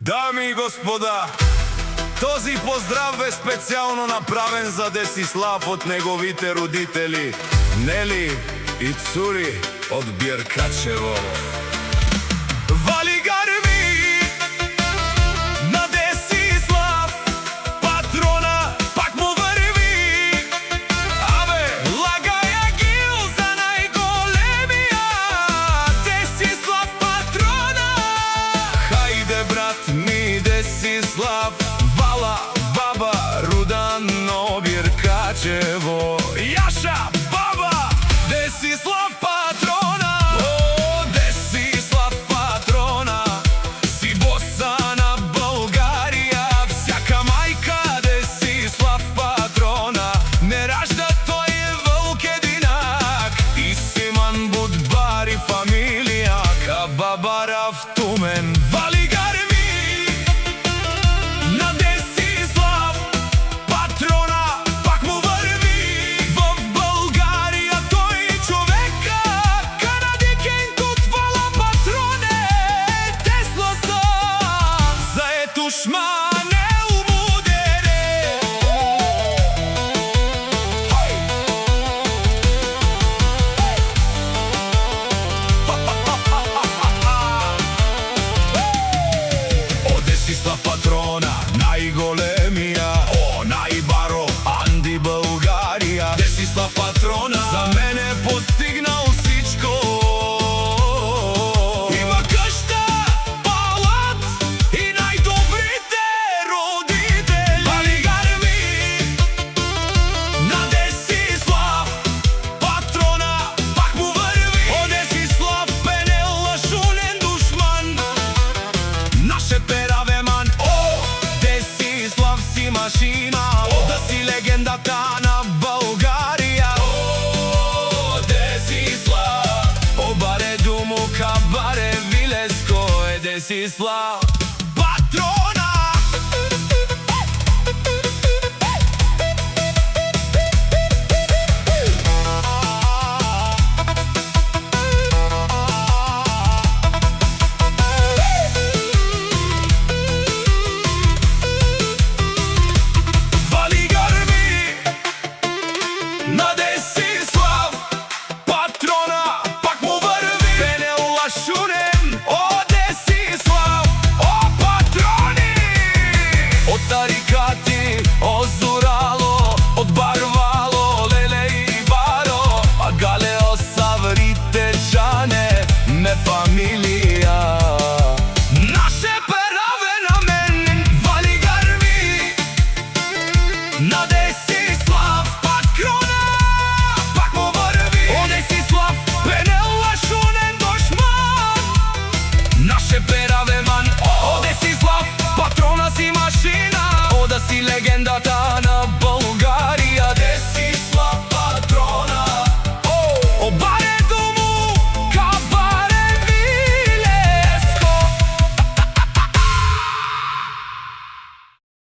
Дами и господа, този поздрав е специално направен за Десислав от неговите родители Нели и Цури от Биркачево. Вали гарми на Десислав, патрона, пак му върви. Абе, лагая гил за най-големия Десислав патрона. Хайде, брат ми Десислав, вала, баба, Рудано, Биркачево. Яша, баба, Десислав патрона. О, Десислав патрона, си боса на България. Всяка майка Десислав патрона, не ражда той е вълк единак. И Симан Будбар и фамилия Кабабарав Тумен. Вали гарми на Десислав, патрона, пак му върви. В България той човека, канадикен кутвала патроне. Тесла са заето шмане умудере. О, Десислав патрона, най-големия, о, най-баро, Анди България. Десислав патрона за мен е постигнал всичко. Има къща, палат и най-добрите родители. Вали гарми на Десислав, патрона, пак му върви. О, Десислав пенел лъжунен душман, наше перавеман. О, Десислав си машина, о, да си легендата на България. О, Десислав, обаре думо кабаре вилеско е Десислав патрон.